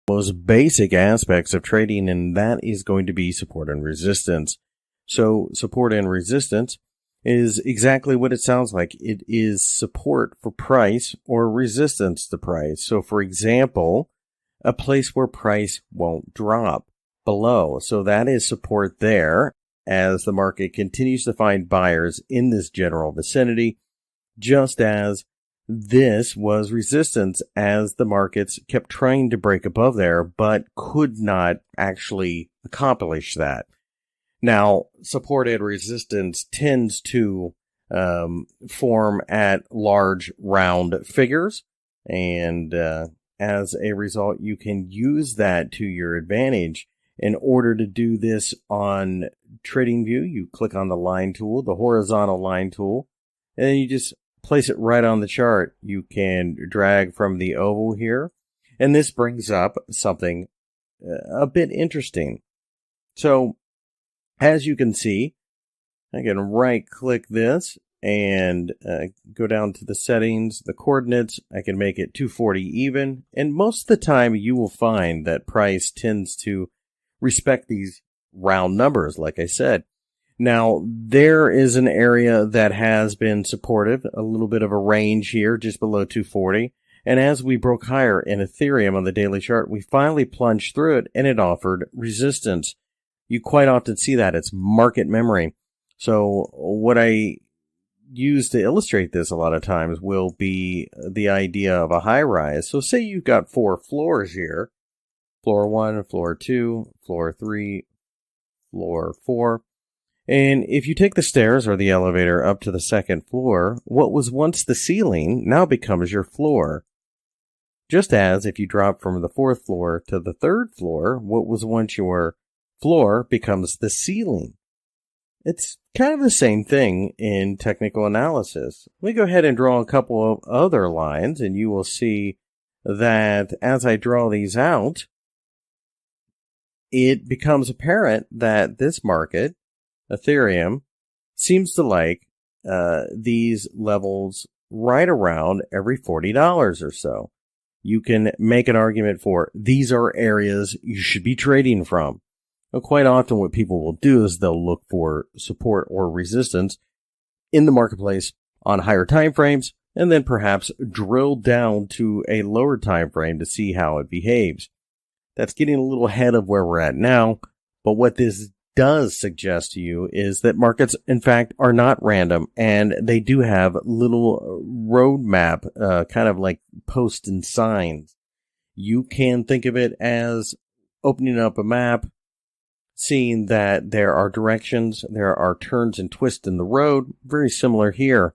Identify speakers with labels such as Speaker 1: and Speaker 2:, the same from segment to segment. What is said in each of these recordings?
Speaker 1: most basic aspects of trading, and that is going to be support and resistance. So support and resistance is exactly what it sounds like. It is support for price or resistance to price. So for example, a place where price won't drop below. So that is support there as the market continues to find buyers in this general vicinity, just as this was resistance as the markets kept trying to break above there, but could not actually accomplish that. Now, support and resistance tends to form at large round figures, and as a result, you can use that to your advantage. In order to do this on TradingView, you click on the line tool, the horizontal line tool, and then you just place it right on the chart. You can drag from the oval here, and this brings up something a bit interesting. So, as you can see, I can right-click this and go down to the settings, the coordinates. I can make it 240 even, and most of the time you will find that price tends to respect these round numbers, like I said. Now, there is an area that has been supportive, a little bit of a range here, just below 240. And as we broke higher in Ethereum on the daily chart, we finally plunged through it and it offered resistance. You quite often see that. It's market memory. So what I use to illustrate this a lot of times will be the idea of a high rise. So say you've got 4 floors here. Floor 1, floor 2, floor 3, floor 4. And if you take the stairs or the elevator up to the second floor, what was once the ceiling now becomes your floor. Just as if you drop from the 4th floor to the 3rd floor, what was once your floor becomes the ceiling. It's kind of the same thing in technical analysis. Let me go ahead and draw a couple of other lines, and you will see that as I draw these out, it becomes apparent that this market, Ethereum, seems to like these levels right around every $40 or so. You can make an argument for these are areas you should be trading from. Now, quite often what people will do is they'll look for support or resistance in the marketplace on higher time frames and then perhaps drill down to a lower time frame to see how it behaves. That's getting a little ahead of where we're at now, but what this does suggest to you is that markets, in fact, are not random, and they do have little roadmap, kind of like posts and signs. You can think of it as opening up a map, seeing that there are directions, there are turns and twists in the road, very similar here.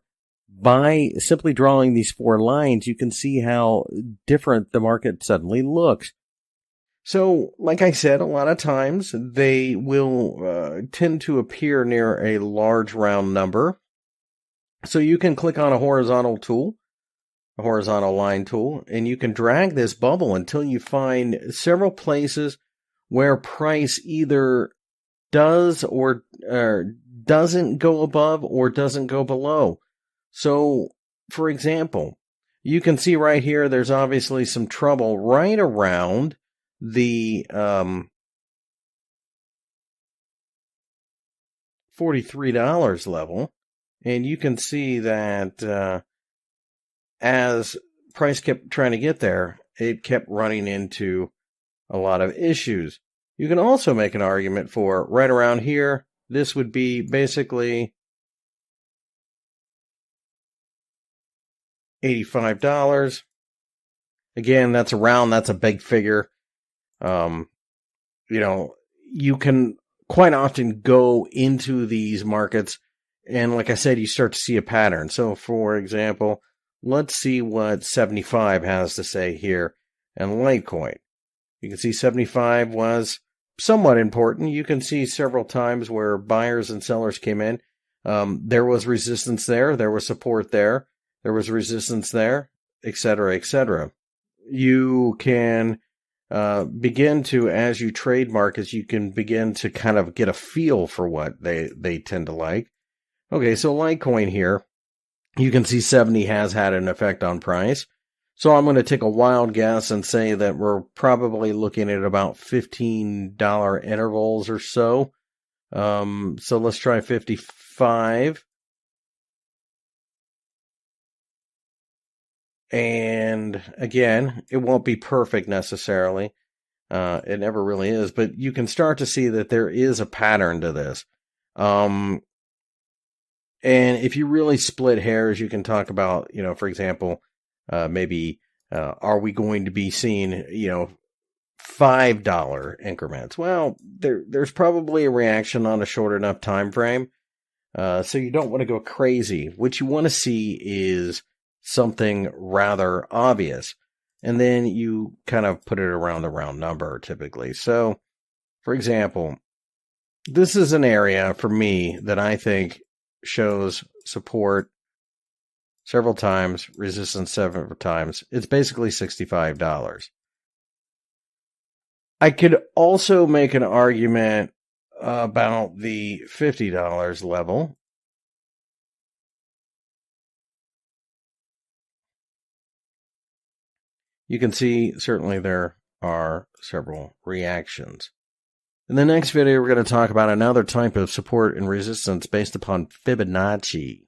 Speaker 1: By simply drawing these 4 lines, you can see how different the market suddenly looks. So, like I said, a lot of times they will tend to appear near a large round number. So you can click on a horizontal tool, a horizontal line tool, and you can drag this bubble until you find several places where price either does or doesn't go above or doesn't go below. So, for example, you can see right here there's obviously some trouble right around the $43 level, and you can see that as price kept trying to get there, it kept running into a lot of issues. You can also make an argument for right around here. This would be basically $85. Again, that's a big figure. You can quite often go into these markets, and like I said, you start to see a pattern. So, for example, let's see what 75 has to say here and Litecoin. You can see 75 was somewhat important. You can see several times where buyers and sellers came in. There was resistance there. There was support there. There was resistance there, etc., etc. You can begin to, as you trade markets, you can begin to kind of get a feel for what they tend to like. Okay, so Litecoin here, you can see 70 has had an effect on price. So I'm going to take a wild guess and say that we're probably looking at about $15 intervals or so. So let's try 55. And again, it won't be perfect necessarily. It never really is, but you can start to see that there is a pattern to this. And if you really split hairs, you can talk about, for example, maybe are we going to be seeing, $5 increments? Well, there's probably a reaction on a short enough time frame. So you don't want to go crazy. What you want to see is something rather obvious. And then you kind of put it around the round number typically. So, for example, this is an area for me that I think shows support several times, resistance several times. It's basically $65. I could also make an argument about the $50 level. You can see certainly there are several reactions. In the next video, we're going to talk about another type of support and resistance based upon Fibonacci.